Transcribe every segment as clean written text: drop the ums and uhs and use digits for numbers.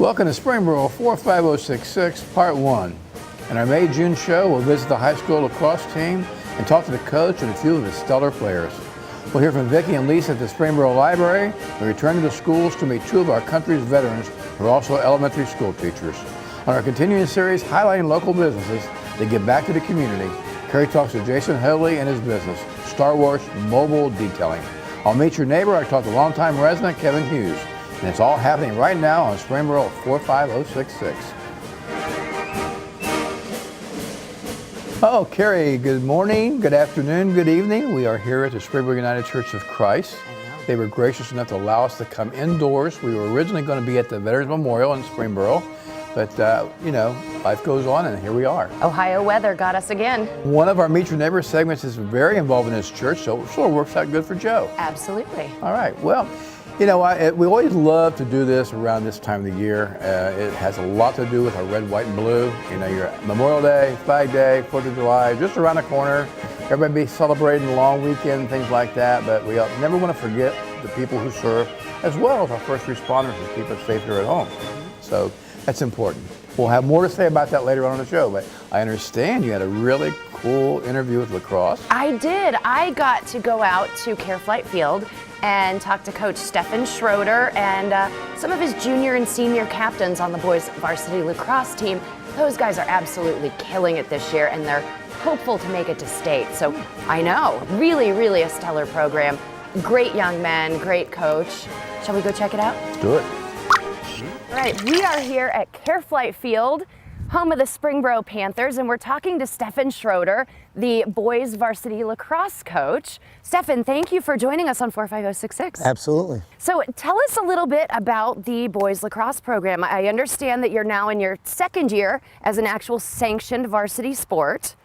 Welcome to Springboro 45066, Part 1. In our May-June show, we'll visit the high school lacrosse team and talk to the coach and a few of his stellar players. We'll hear from Vicki and Lisa at the Springboro Library. We return to the schools to meet two of our country's veterans who are also elementary school teachers. On our continuing series highlighting local businesses that give back to the community, Carrie talks to Jason Hoadley and his business, StarWash Mobile Detailing. I'll meet your neighbor. I talk to longtime resident Kevin Hughes. And it's all happening right now on Springboro 45066. Oh, Carrie, good morning, good afternoon, good evening. We are here at the Springboro United Church of Christ. They were gracious enough to allow us to come indoors. We were originally going to be at the Veterans Memorial in Springboro, but life goes on and here we are. Ohio weather got us again. One of our Meet Your Neighbor segments is very involved in this church, so it sort of works out good for Joe. Absolutely. All right, well, we always love to do this around this time of the year. It has a lot to do with our red, white, and blue. Your Memorial Day, Flag Day, 4th of July, just around the corner. Everybody be celebrating the long weekend, things like that. But we never want to forget the people who serve, as well as our first responders who keep us safe here at home. So that's important. We'll have more to say about that later on in the show, but I understand you had a really cool interview with Lacrosse. I did. I got to go out to Care Flight Field and talk to Coach Stefan Schroeder and some of his junior and senior captains on the boys varsity lacrosse team. Those guys are absolutely killing it this year, and they're hopeful to make it to state. So I know, really, really a stellar program. Great young men, great coach. Shall we go check it out? Let's do it. All right, we are here at Care Flight Field, home of the Springboro Panthers, and we're talking to Stefan Schroeder, the boys varsity lacrosse coach. Stefan, thank you for joining us on 45066. Absolutely. So tell us a little bit about the boys lacrosse program. I understand that you're now in your second year as an actual sanctioned varsity sport.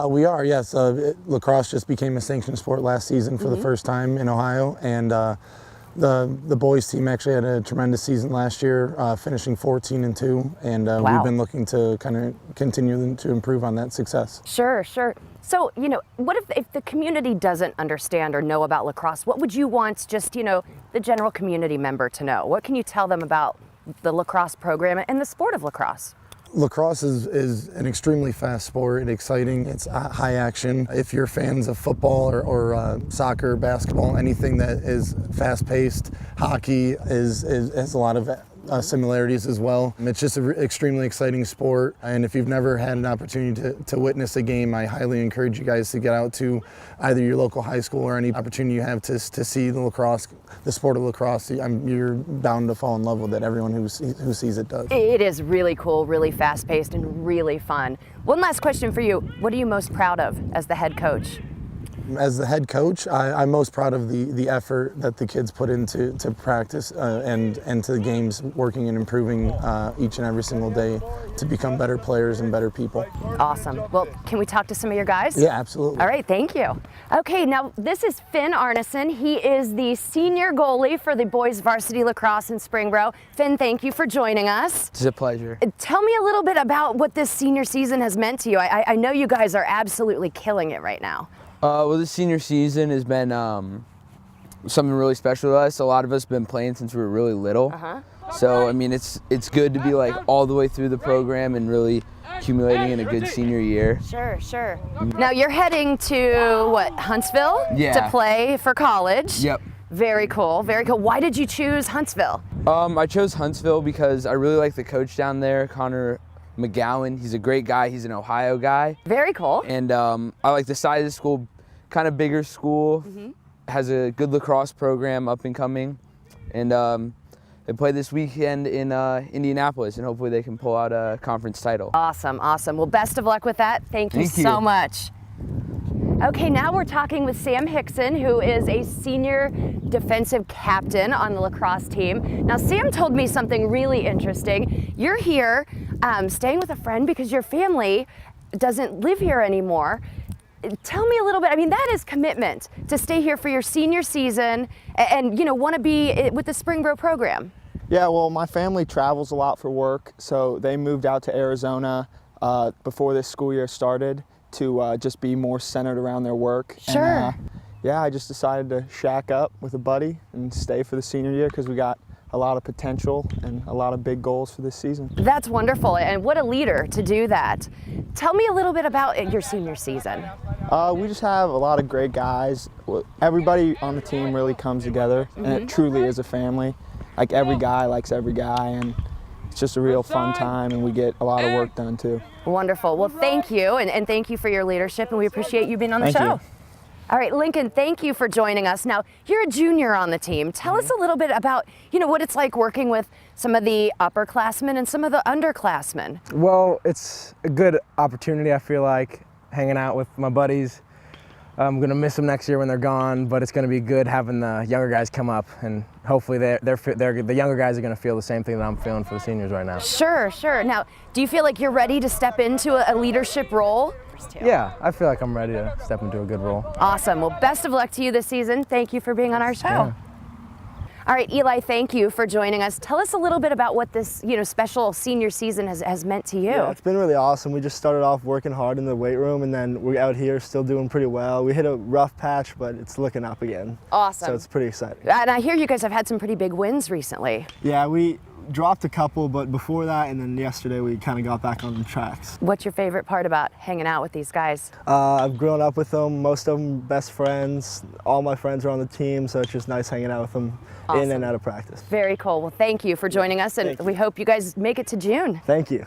We are, yes. Lacrosse just became a sanctioned sport last season for the first time in Ohio, and the boys team actually had a tremendous season last year, finishing 14-2, and Wow. we've been looking to kind of continue to improve on that success. Sure, sure. So, what if the community doesn't understand or know about lacrosse? What would you want just, the general community member to know? What can you tell them about the lacrosse program and the sport of lacrosse? Lacrosse is an extremely fast sport, exciting, it's high action. If you're fans of football or soccer, basketball, anything that is fast paced, hockey has a lot of similarities as well. It's just an extremely exciting sport, and if you've never had an opportunity to witness a game, I highly encourage you guys to get out to either your local high school or any opportunity you have to see the sport of lacrosse. You're bound to fall in love with it. Everyone who sees it does. It is really cool, really fast-paced, and really fun. One last question for you. What are you most proud of as the head coach? As the head coach, I'm most proud of the effort that the kids put into practice and to the games, working and improving each and every single day to become better players and better people. Awesome. Well, can we talk to some of your guys? Yeah, absolutely. All right, thank you. Okay, now this is Finn Arneson. He is the senior goalie for the boys varsity lacrosse in Springboro. Finn, thank you for joining us. It's a pleasure. Tell me a little bit about what this senior season has meant to you. I know you guys are absolutely killing it right now. Well, this senior season has been something really special to us. A lot of us have been playing since we were really little. So, it's good to be all the way through the program and really accumulating in a good senior year. Sure, sure. Now you're heading to, Huntsville? Yeah. To play for college? Yep. Very cool, very cool. Why did you choose Huntsville? I chose Huntsville because I really like the coach down there, Connor McGowan. He's a great guy. He's an Ohio guy. Very cool. And I like the size of the school, kind of bigger school, has a good lacrosse program up and coming. And they play this weekend in Indianapolis, and hopefully they can pull out a conference title. Awesome, awesome. Well, best of luck with that. Thank you so much. Okay, now we're talking with Sam Hickson, who is a senior defensive captain on the lacrosse team. Now, Sam told me something really interesting. You're here staying with a friend because your family doesn't live here anymore. Tell me a little bit, that is commitment to stay here for your senior season and want to be with the Springboro program. Yeah, well, my family travels a lot for work, so they moved out to Arizona before this school year started to just be more centered around their work. Sure. And, I just decided to shack up with a buddy and stay for the senior year because we got a lot of potential and a lot of big goals for this season. That's wonderful, and what a leader to do that. Tell me a little bit about your senior season. We just have a lot of great guys. Everybody on the team really comes together, and it truly is a family. Like, every guy likes every guy, and it's just a real fun time, and we get a lot of work done too. Wonderful. Well, thank you, and thank you for your leadership, and we appreciate you being on the Thank show. you. All right, Lincoln, thank you for joining us. Now, you're a junior on the team. Tell us a little bit about, what it's like working with some of the upperclassmen and some of the underclassmen. Well, it's a good opportunity, I feel like, hanging out with my buddies. I'm going to miss them next year when they're gone, but it's going to be good having the younger guys come up, and hopefully the younger guys are going to feel the same thing that I'm feeling for the seniors right now. Sure, sure. Now, do you feel like you're ready to step into a leadership role? Yeah, I feel like I'm ready to step into a good role. Awesome. Well, best of luck to you this season. Thank you for being on our show. Yeah. All right, Eli, thank you for joining us. Tell us a little bit about what this, special senior season has meant to you. Yeah, it's been really awesome. We just started off working hard in the weight room, and then we're out here still doing pretty well. We hit a rough patch, but it's looking up again. Awesome. So it's pretty exciting. And I hear you guys have had some pretty big wins recently. Yeah, we dropped a couple, but before that and then yesterday we kind of got back on the tracks. What's your favorite part about hanging out with these guys? I've grown up with them, most of them best friends. All my friends are on the team, so it's just nice hanging out with them in and out of practice. Very cool. Well, thank you for joining us, and we hope you guys make it to June. Thank you.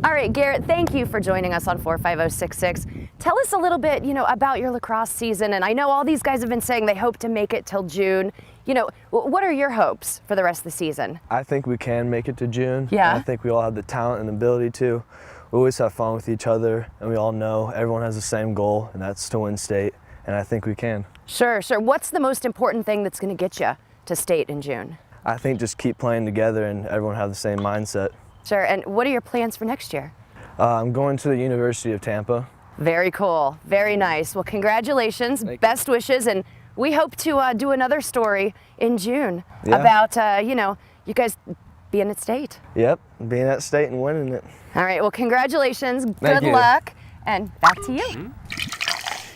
All right, Garrett, thank you for joining us on 45066. Tell us a little bit, about your lacrosse season, and I know all these guys have been saying they hope to make it till June. What are your hopes for the rest of the season? I think we can make it to June. Yeah. I think we all have the talent and ability to. We always have fun with each other, and we all know everyone has the same goal, and that's to win state, and I think we can. Sure, sure. What's the most important thing that's going to get you to state in June? I think just keep playing together and everyone have the same mindset. Sure, and what are your plans for next year? I'm going to the University of Tampa. Very cool, very nice. Well, congratulations, best wishes, and we hope to do another story in June about, you guys being at state. Yep, being at state and winning it. All right, well, congratulations, Thank good you. luck, and back to you.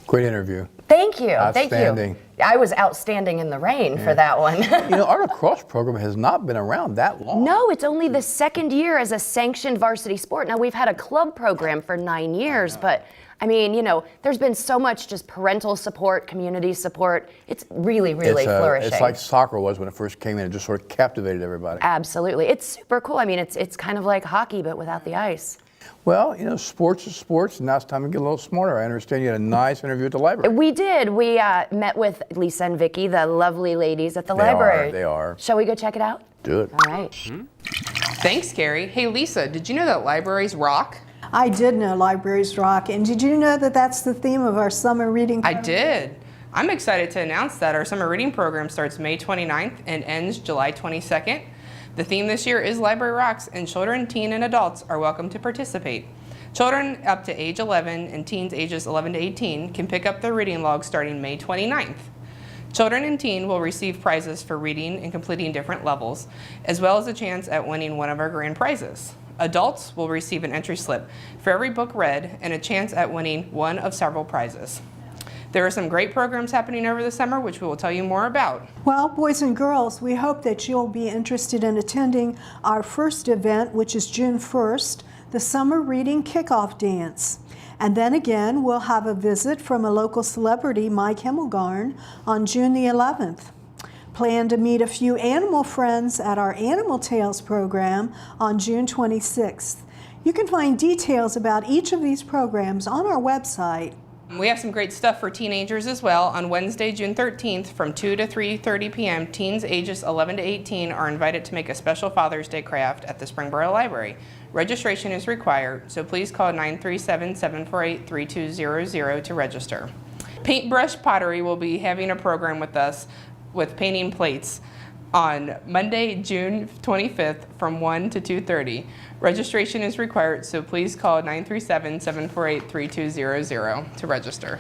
Great interview. Thank you, thank Outstanding. you. I was outstanding in the rain for that one. Our lacrosse program has not been around that long. No, it's only the second year as a sanctioned varsity sport. Now, we've had a club program for 9 years, but I mean, there's been so much just parental support, community support. It's really, really flourishing. It's like soccer was when it first came in. It just sort of captivated everybody. Absolutely. It's super cool. I mean, it's kind of like hockey, but without the ice. Well, sports is sports, and now it's time to get a little smarter. I understand you had a nice interview at the library. We did. We met with Lisa and Vicky, the lovely ladies at the library. They are. Shall we go check it out? Do it. All right. Thanks, Carrie. Hey, Lisa, did you know that libraries rock? I did know libraries rock, and did you know that that's the theme of our summer reading I program? did. I'm excited to announce that our summer reading program starts May 29th and ends July 22nd. The theme this year is Library Rocks, and children, teen, and adults are welcome to participate. Children up to age 11 and teens ages 11 to 18 can pick up their reading log starting May 29th. Children and teen will receive prizes for reading and completing different levels, as well as a chance at winning one of our grand prizes. Adults will receive an entry slip for every book read and a chance at winning one of several prizes. There are some great programs happening over the summer, which we will tell you more about. Well, boys and girls, we hope that you'll be interested in attending our first event, which is June 1st, the Summer Reading Kickoff Dance. And then again, we'll have a visit from a local celebrity, Mike Himmelgarn, on June the 11th. Plan to meet a few animal friends at our Animal Tales program on June 26th. You can find details about each of these programs on our website. We have some great stuff for teenagers as well. On Wednesday, June 13th, from 2 to 3:30 p.m., teens ages 11 to 18 are invited to make a special Father's Day craft at the Springboro Library. Registration is required, so please call 937-748-3200 to register. Paintbrush Pottery will be having a program with us with painting plates on Monday, June 25th from 1 to 2:30. Registration is required, so please call 937-748-3200 to register.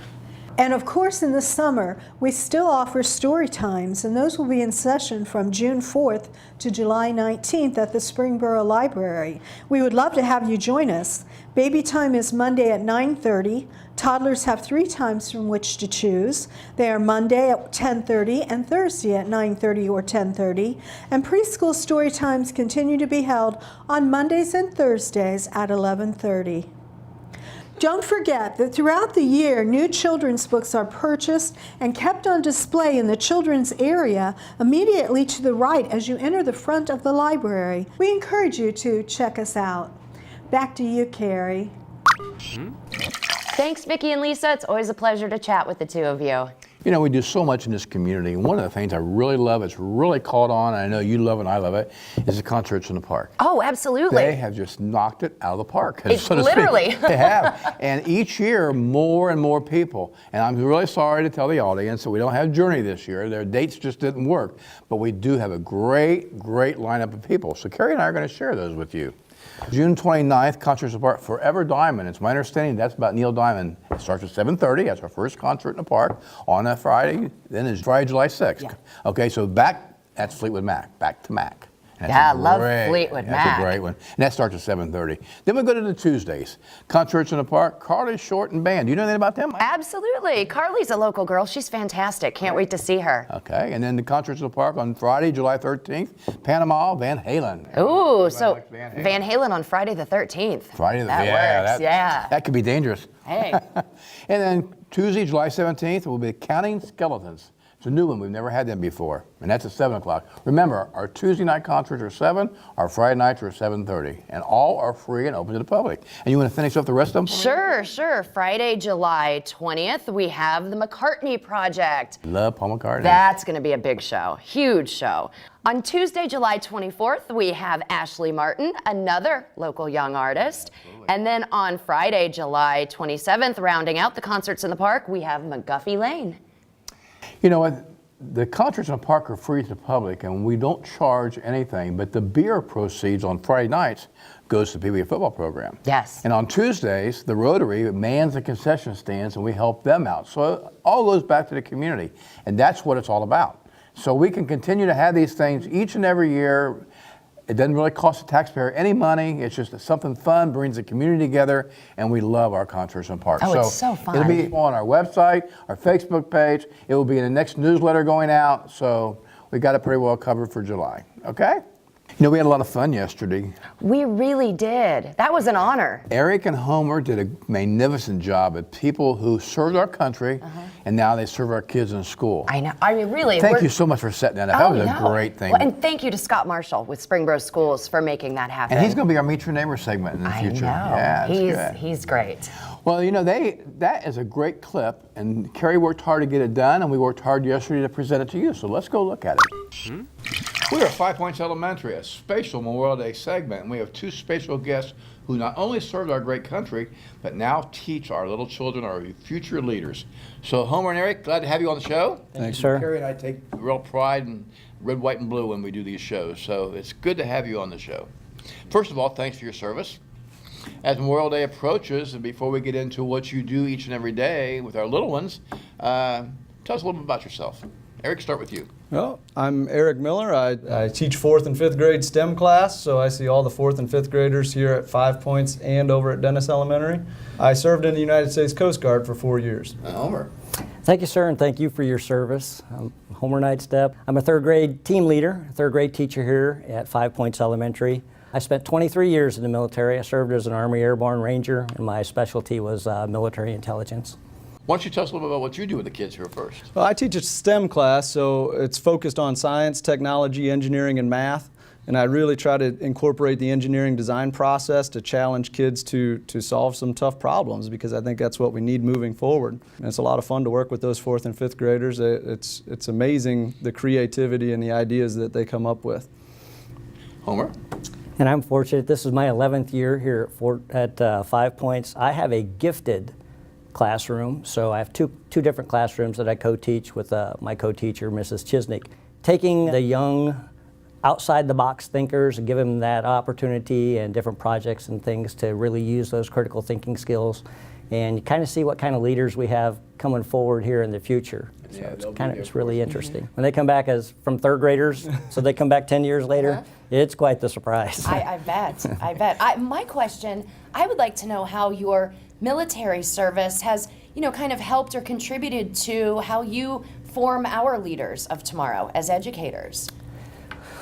And of course, in the summer, we still offer story times, and those will be in session from June 4th to July 19th at the Springboro Library. We would love to have you join us. Baby time is Monday at 9:30. Toddlers have 3 times from which to choose. They are Monday at 10:30 and Thursday at 9:30 or 10:30. And preschool story times continue to be held on Mondays and Thursdays at 11:30. Don't forget that throughout the year, new children's books are purchased and kept on display in the children's area immediately to the right as you enter the front of the library. We encourage you to check us out. Back to you, Carrie. Thanks, Vicki and Lisa. It's always a pleasure to chat with the two of you. You know, we do so much in this community. And one of the things I really love, it's really caught on, and I know you love it and I love it, is the concerts in the park. Oh, absolutely. They have just knocked it out of the park. So literally. They have. And each year, more and more people. And I'm really sorry to tell the audience that we don't have Journey this year. Their dates just didn't work. But we do have a great, great lineup of people. So Carrie and I are going to share those with you. June 29th, Concerts in the Park, Forever Diamond. It's my understanding that's about Neil Diamond. It starts at 7:30. That's our first concert in the park on a Friday. Then it's Friday, July 6th. Yeah. Okay, so that's Fleetwood Mac, Back to Mac. I love Fleetwood Mac. That's a great one. And that starts at 7:30. Then we go to the Tuesdays. Concerts in the Park, Carrie Short and Band. Do you know anything about them? Absolutely. Carly's a local girl. She's fantastic. Can't wait to see her. Okay, and then the Concerts in the Park on Friday, July 13th, Panama, Van Halen. Ooh, so Van Halen on Friday the 13th. Friday the 13th. That works, yeah. That could be dangerous. Hey. And then Tuesday, July 17th, will be Counting Skeletons. It's a new one. We've never had them before, and that's at 7 o'clock. Remember, our Tuesday night concerts are 7, our Friday nights are 7:30, and all are free and open to the public. And you want to finish off the rest of them? Sure. Friday, July 20th, we have the McCartney Project. Love Paul McCartney. That's going to be a big show, huge show. On Tuesday, July 24th, we have Ashley Martin, another local young artist. Absolutely. And then on Friday, July 27th, rounding out the concerts in the park, we have McGuffey Lane. You know what? The concerts in the park are free to the public, and we don't charge anything, but the beer proceeds on Friday nights goes to the PBA football program. Yes. And on Tuesdays, the Rotary mans the concession stands, and we help them out. So it all goes back to the community, and that's what it's all about. So we can continue to have these things each and every year. It doesn't really cost the taxpayer any money. It's just something fun, brings the community together, and we love our concerts and parks. Oh, it's so fun. It'll be on our website, our Facebook page. It will be in the next newsletter going out. So we got it pretty well covered for July. Okay? You know, we had a lot of fun yesterday. We really did. That was an honor. Eric and Homer did a magnificent job at people who served our country, and now they serve our kids in school. I know. I mean, really. Thank you so much for setting that up. That was a great thing. Well, and thank you to Scott Marshall with Springboro Schools for making that happen. And he's going to be our Meet Your Neighbor segment in the future. I know. Yeah, he's great. Well, you know, that is a great clip, and Carrie worked hard to get it done, and we worked hard yesterday to present it to you. So let's go look at it. We are 5 Points Elementary, a special Memorial Day segment, and we have 2 special guests who not only served our great country, but now teach our little children, our future leaders. So Homer and Eric, glad to have you on the show. Thanks, sir. Carrie and I take real pride in red, white, and blue when we do these shows, so it's good to have you on the show. First of all, thanks for your service. As Memorial Day approaches, and before we get into what you do each and every day with our little ones, tell us a little bit about yourself. Eric, start with you. Well, I'm Eric Miller. I teach 4th and 5th grade STEM class, so I see all the 4th and 5th graders here at 5 Points and over at Dennis Elementary. I served in the United States Coast Guard for 4 years. Homer. Thank you, sir, and thank you for your service. I'm Homer Nightstep. I'm a 3rd grade team leader, 3rd grade teacher here at 5 Points Elementary. I spent 23 years in the military. I served as an Army Airborne Ranger, and my specialty was military intelligence. Why don't you tell us a little bit about what you do with the kids here first? Well, I teach a STEM class, so it's focused on science, technology, engineering, and math. And I really try to incorporate the engineering design process to challenge kids to solve some tough problems, because I think that's what we need moving forward. And it's a lot of fun to work with those 4th and 5th graders. It's amazing the creativity and the ideas that they come up with. Homer? And I'm fortunate. This is my 11th year here at 5 Points. I have a gifted classroom, so I have two different classrooms that I co-teach with my co-teacher, Mrs. Chisnick. Taking the young, outside-the-box thinkers and give them that opportunity and different projects and things to really use those critical thinking skills and you kind of see what kind of leaders we have coming forward here in the future. So it's really interesting. When they come back as from third graders, so they come back 10 years later, it's quite the surprise. I bet. I bet. My question, I would like to know how your military service has, kind of helped or contributed to how you form our leaders of tomorrow as educators.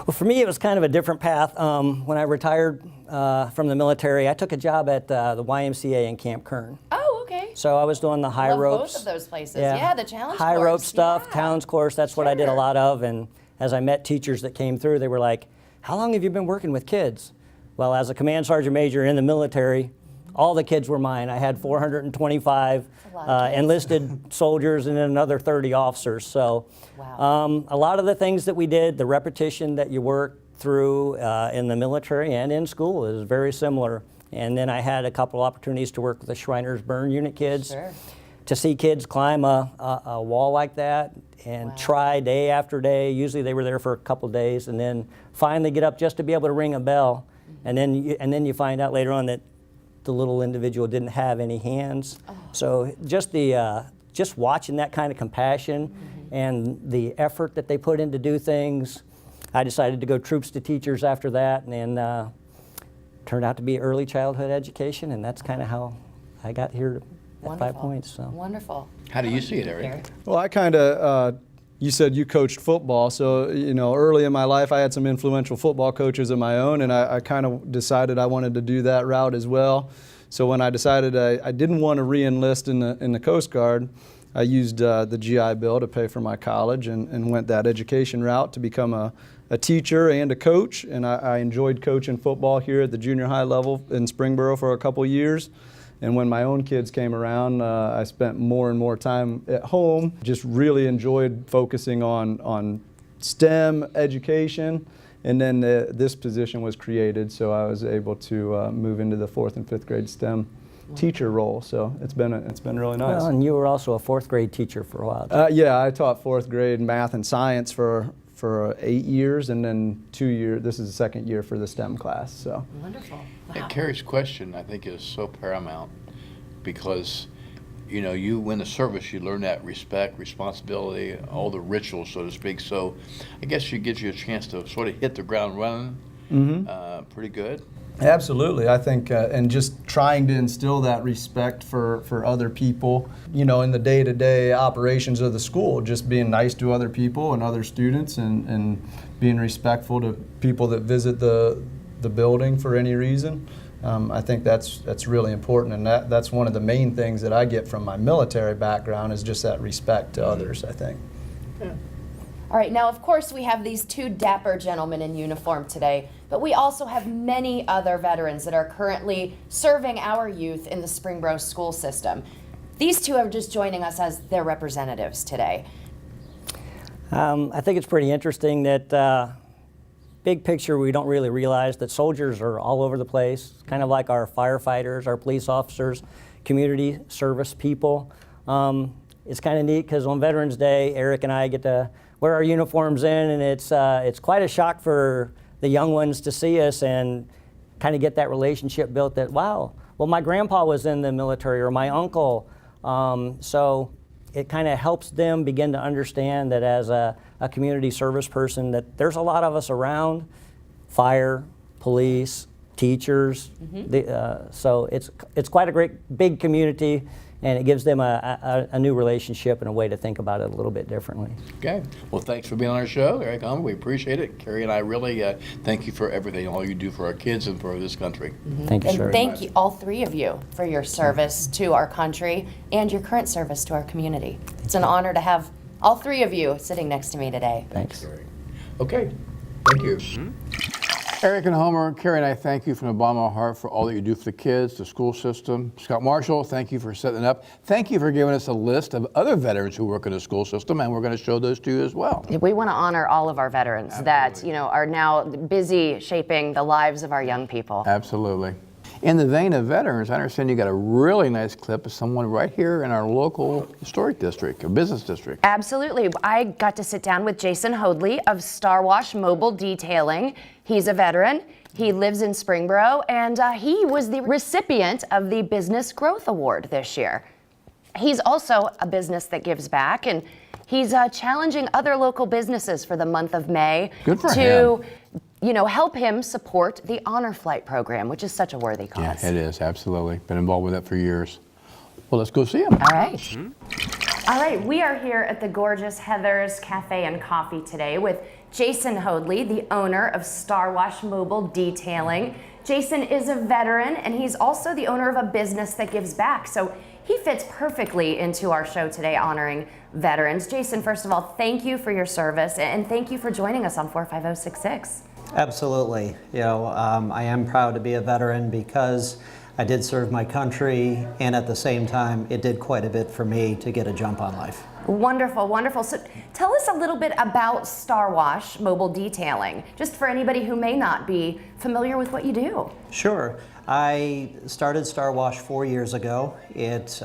Well, for me, it was kind of a different path. When I retired from the military, I took a job at the YMCA in Camp Kern. Oh, okay. So I was doing the high ropes. Both of those places. Yeah, the challenge high course. rope stuff, Yeah. towns course. That's what I did a lot of. And as I met teachers that came through, they were like, "How long have you been working with kids?" Well, as a command sergeant major in the military, all the kids were mine. I had 425 enlisted soldiers and then another 30 officers. So a lot of the things that we did, the repetition that you work through in the military and in school is very similar. And then I had a couple opportunities to work with the Shriners Burn Unit kids. To see kids climb a wall like that and try day after day. Usually they were there for a couple days and then finally get up just to be able to ring a bell. And then you find out later on that the little individual didn't have any hands. So just watching that kind of compassion and the effort that they put in to do things, I decided to go troops to teachers after that, and turned out to be early childhood education, and that's kind of how I got here at 5 Points. So. Wonderful. How do you see it, Eric? Well, I kind of, you said you coached football, so early in my life I had some influential football coaches of my own, and I kind of decided I wanted to do that route as well. So when I decided I didn't want to re-enlist in the Coast Guard, I used the GI Bill to pay for my college and went that education route to become a teacher and a coach. And I enjoyed coaching football here at the junior high level in Springboro for a couple years. And when my own kids came around, I spent more and more time at home. Just really enjoyed focusing on STEM education. And then this position was created, so I was able to move into the 4th and 5th grade STEM teacher role. So it's been really nice. Well, and you were also a 4th grade teacher for a while. Yeah, I taught 4th grade math and science for 8 years, and then 2 years. This is the 2nd year for the STEM class. So wonderful. Wow. And Carrie's question, I think, is so paramount because, you in the service, you learn that respect, responsibility, all the rituals, so to speak. So I guess it gives you a chance to sort of hit the ground running pretty good. Absolutely. I think, and just trying to instill that respect for other people, in the day-to-day operations of the school, just being nice to other people and other students and being respectful to people that visit the building for any reason. I think that's really important, and that's one of the main things that I get from my military background is just that respect to others, I think. Yeah. All right, now of course we have these two dapper gentlemen in uniform today, but we also have many other veterans that are currently serving our youth in the Springboro school system. These two are just joining us as their representatives today. I think it's pretty interesting that big picture, we don't really realize that soldiers are all over the place, kind of like our firefighters, our police officers, community service people. It's kind of neat because on Veterans Day, Eric and I get to wear our uniforms in, and it's quite a shock for the young ones to see us and kind of get that relationship built that, wow, well, my grandpa was in the military or my uncle. So it kind of helps them begin to understand that as a community service person that there's a lot of us around, fire, police, teachers. So it's quite a great big community, and it gives them a new relationship and a way to think about it a little bit differently. Okay. Well, thanks for being on our show, Eric. We appreciate it. Carrie and I really thank you for everything, all you do for our kids and for this country. Thank you, sir. And thank you, all three of you, for your service to our country and your current service to our community. It's an honor to have all three of you sitting next to me today. Thanks. Okay. Thank you. Eric and Homer, Carrie and I thank you from the bottom of our heart for all that you do for the kids, the school system. Scott Marshall, thank you for setting it up. Thank you for giving us a list of other veterans who work in the school system, and we're going to show those to you as well. We want to honor all of our veterans that are now busy shaping the lives of our young people. Absolutely. In the vein of veterans, I understand you got a really nice clip of someone right here in our local historic district, or business district. Absolutely. I got to sit down with Jason Hoadley of StarWash Mobile Detailing. He's a veteran, He lives in Springboro, and he was the recipient of the Business Growth Award this year. He's also a business that gives back, and he's challenging other local businesses for the month of May to help him support the Honor Flight program, which is such a worthy cause. Yeah, it is, absolutely. Been involved with that for years. Well, let's go see him. All right. All right, we are here at the gorgeous Heather's Cafe and Coffee today with Jason Hoadley, the owner of StarWash Mobile Detailing. Jason is a veteran, and he's also the owner of a business that gives back. So he fits perfectly into our show today, honoring veterans. Jason, first of all, thank you for your service, and thank you for joining us on 45066. Absolutely. I am proud to be a veteran because I did serve my country, and at the same time, it did quite a bit for me to get a jump on life. Wonderful, wonderful. So tell us a little bit about StarWash Mobile Detailing, just for anybody who may not be familiar with what you do. Sure. I started StarWash 4 years ago. It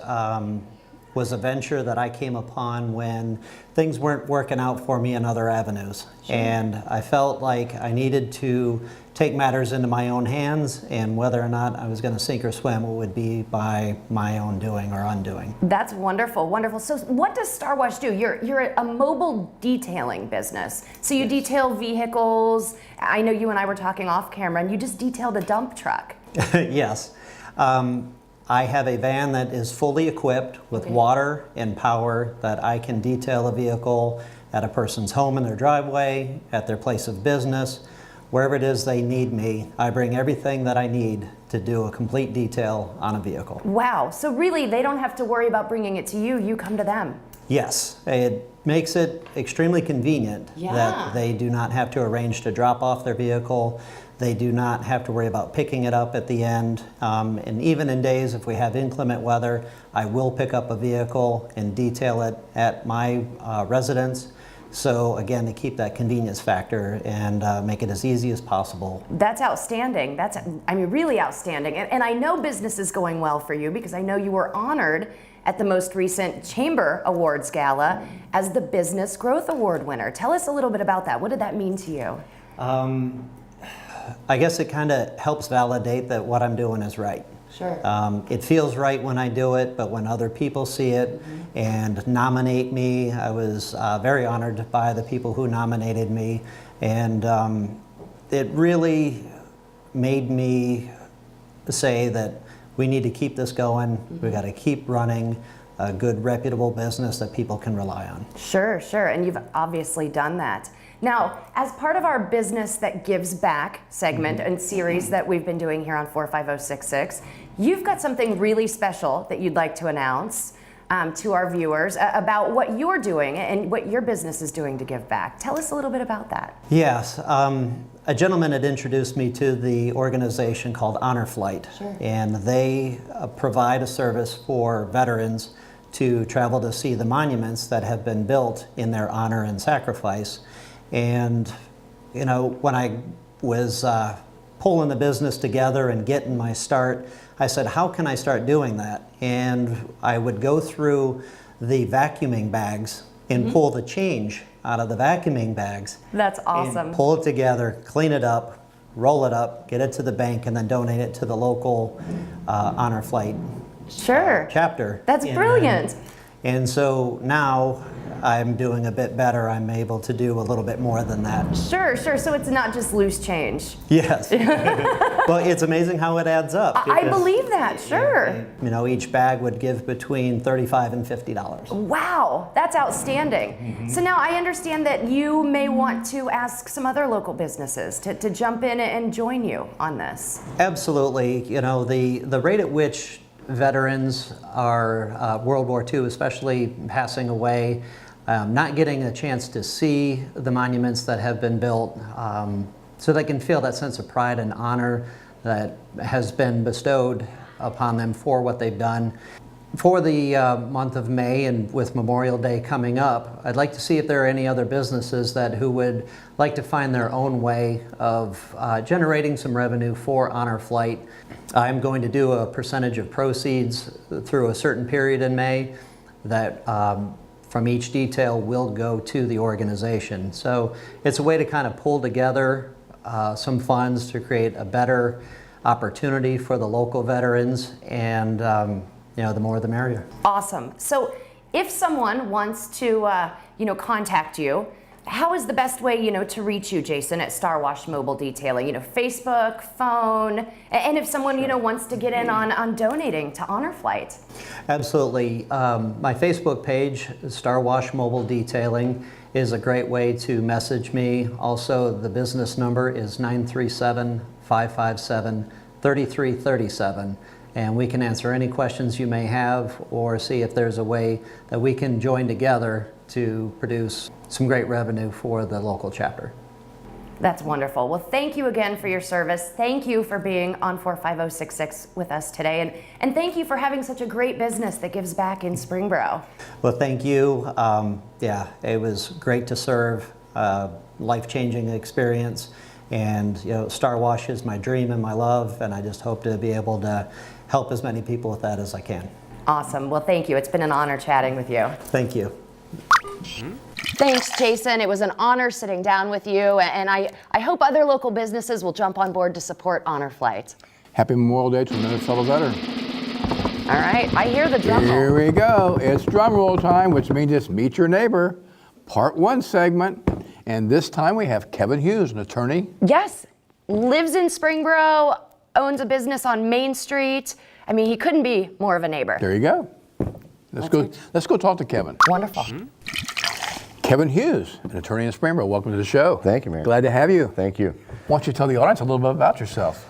was a venture that I came upon when things weren't working out for me in other avenues. Sure. And I felt like I needed to take matters into my own hands, and whether or not I was going to sink or swim, it would be by my own doing or undoing. That's wonderful, wonderful. So what does StarWash do? You're a mobile detailing business. So you detail vehicles. I know you and I were talking off camera, and you just detailed a dump truck. Yes. I have a van that is fully equipped with water and power that I can detail a vehicle at a person's home in their driveway, at their place of business, wherever it is they need me. I bring everything that I need to do a complete detail on a vehicle. Wow, so really they don't have to worry about bringing it to you, you come to them. Yes, it makes it extremely convenient that they do not have to arrange to drop off their vehicle. They do not have to worry about picking it up at the end. And even in days, if we have inclement weather, I will pick up a vehicle and detail it at my residence. So again, to keep that convenience factor and make it as easy as possible. That's outstanding. That's, really outstanding. And I know business is going well for you because I know you were honored at the most recent Chamber Awards Gala as the Business Growth Award winner. Tell us a little bit about that. What did that mean to you? I guess it kind of helps validate that what I'm doing is right. Sure. It feels right when I do it, but when other people see it and nominate me, I was very honored by the people who nominated me, and it really made me say that we need to keep this going. We've got to keep running a good, reputable business that people can rely on. Sure, sure, and you've obviously done that. Now, as part of our Business That Gives Back segment and series that we've been doing here on 45066, you've got something really special that you'd like to announce to our viewers about what you're doing and what your business is doing to give back. Tell us a little bit about that. Yes. A gentleman had introduced me to the organization called Honor Flight, and they provide a service for veterans to travel to see the monuments that have been built in their honor and sacrifice. And, when I was pulling the business together and getting my start, I said, how can I start doing that? And I would go through the vacuuming bags and pull the change out of the vacuuming bags. That's awesome. And pull it together, clean it up, roll it up, get it to the bank, and then donate it to the local Honor Flight chapter. That's brilliant. And so now I'm doing a bit better. I'm able to do a little bit more than that. Sure, sure. So it's not just loose change. Yes. Well, it's amazing how it adds up. I believe that, sure. Each bag would give between $35 and $50. Wow, that's outstanding. So now I understand that you may want to ask some other local businesses to jump in and join you on this. Absolutely. The rate at which veterans are World War II, especially passing away, not getting a chance to see the monuments that have been built, so they can feel that sense of pride and honor that has been bestowed upon them for what they've done. For the month of May, and with Memorial Day coming up, I'd like to see if there are any other businesses who would like to find their own way of generating some revenue for Honor Flight. I'm going to do a percentage of proceeds through a certain period in May that from each detail will go to the organization. So it's a way to kind of pull together some funds to create a better opportunity for the local veterans, and the more the merrier. Awesome. So if someone wants to, contact you, how is the best way, to reach you, Jason, at StarWash Mobile Detailing? Facebook, phone, and if someone, wants to get in on donating to Honor Flight. Absolutely. My Facebook page, StarWash Mobile Detailing, is a great way to message me. Also, the business number is 937-557-3337. And we can answer any questions you may have or see if there's a way that we can join together to produce some great revenue for the local chapter. That's wonderful. Well, thank you again for your service. Thank you for being on 45066 with us today. And thank you for having such a great business that gives back in Springboro. Well, thank you. It was great to serve, life-changing experience. And StarWash is my dream and my love, and I just hope to be able to help as many people with that as I can. Awesome. Well, thank you. It's been an honor chatting with you. Thank you. Thanks, Jason. It was an honor sitting down with you, and I hope other local businesses will jump on board to support Honor Flight. Happy Memorial Day to another fellow veteran. All right, I hear the drum roll. Here we go. It's drum roll time, which means it's Meet Your Neighbor, Part 1 segment. And this time we have Kevin Hughes, an attorney. Yes, lives in Springboro, owns a business on Main Street. I mean, he couldn't be more of a neighbor. There you go. Let's go talk to Kevin. Wonderful. Kevin Hughes, an attorney in Springboro. Welcome to the show. Thank you, man. Glad to have you. Thank you. Why don't you tell the audience a little bit about yourself?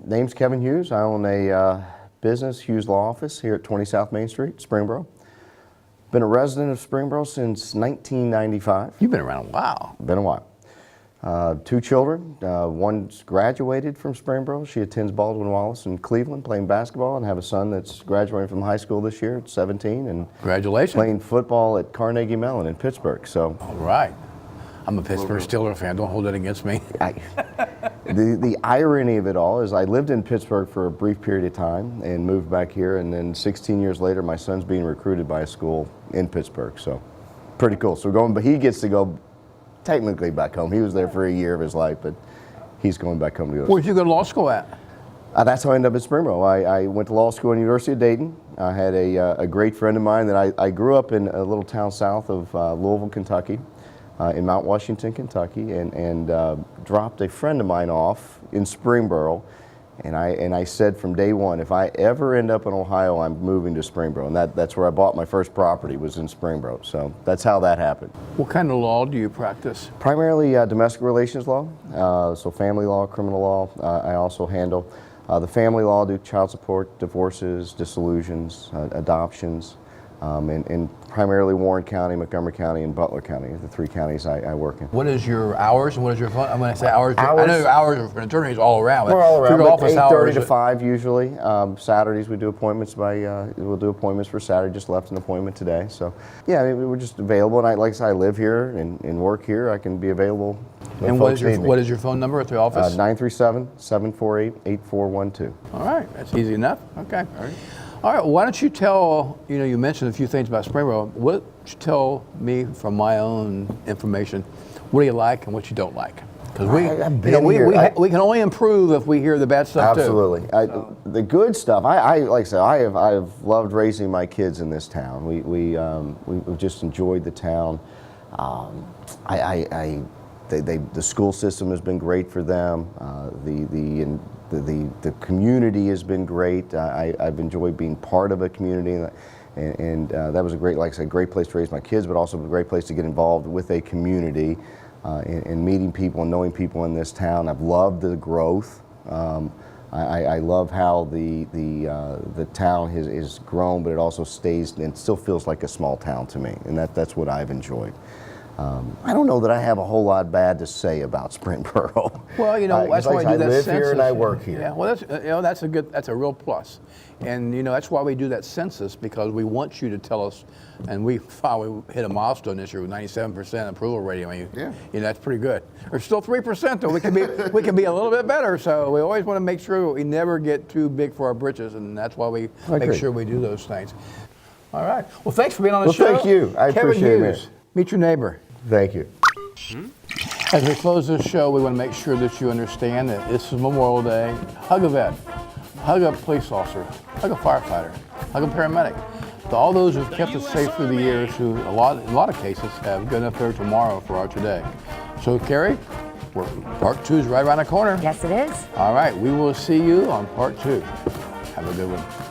Name's Kevin Hughes. I own a business, Hughes Law Office, here at 20 South Main Street, Springboro. Been a resident of Springboro since 1995. You've been around a while. Been a while. 2 children. One's graduated from Springboro. She attends Baldwin Wallace in Cleveland playing basketball, and have a son that's graduating from high school this year at 17. And congratulations. Playing football at Carnegie Mellon in Pittsburgh. So. All right. I'm a Pittsburgh Steelers fan. Don't hold that against me. The irony of it all is I lived in Pittsburgh for a brief period of time and moved back here, and then 16 years later my son's being recruited by a school in Pittsburgh, so pretty cool. So but he gets to go technically back home. He was there for a year of his life, but he's going back home to go. Where'd you go to law school at? That's how I ended up at Springboro. I went to law school at the University of Dayton. I had a great friend of mine that I grew up in a little town south of Louisville, Kentucky. In Mount Washington, Kentucky, and dropped a friend of mine off in Springboro, and I said from day one, if I ever end up in Ohio, I'm moving to Springboro, and that's where I bought my first property, was in Springboro. So that's how that happened. What kind of law do you practice? Primarily domestic relations law, so family law, criminal law. I also handle the family law, do child support, divorces, dissolutions, adoptions. And primarily Warren County, Montgomery County, and Butler County, the 3 counties I work in. What is your hours and what is your fun? When I say hours, I know your hours for an attorney is all around. We're all around, but 8:30 to 5 usually. Saturdays we do appointments we'll do appointments for Saturday. Just left an appointment today. So yeah, we're just available. And like I said, I live here and work here. I can be available. And what is your phone number at the office? 937-748-8412. All right, that's easy enough. Okay. All right, why don't you tell, you mentioned a few things about Springboro. Why don't you tell me from my own information, what do you like and what you don't like? Because we can only improve if we hear the bad stuff too. Absolutely. The good stuff, like I said, I've loved raising my kids in this town. We've just enjoyed the town. The school system has been great for them. The community has been great. I've enjoyed being part of a community, and that was a great, like I said, great place to raise my kids, but also a great place to get involved with a community and meeting people and knowing people in this town. I've loved the growth. I love how the town has grown, but it also stays and still feels like a small town to me, and that's what I've enjoyed. I don't know that I have a whole lot bad to say about Springboro. Well, that's why we do that census. I live here and I work here. Yeah, well, that's a real plus, and that's why we do that census, because we want you to tell us, and we finally hit a milestone this year with 97% approval rating. I mean, that's pretty good. There's still 3% though. We can be a little bit better. So we always want to make sure we never get too big for our britches, and that's why we make sure we do those things. All right. Well, thanks for being on the show. Well, thank you. I appreciate it. Meet your neighbor. Thank you. As we close this show, we want to make sure that you understand that this is Memorial Day. Hug a vet, hug a police officer, hug a firefighter, hug a paramedic. To all those who've kept us safe through the years, who in a lot of cases have good enough there tomorrow for our today. So Carrie, part 2 is right around the corner. Yes, it is. All right, we will see you on part 2. Have a good one.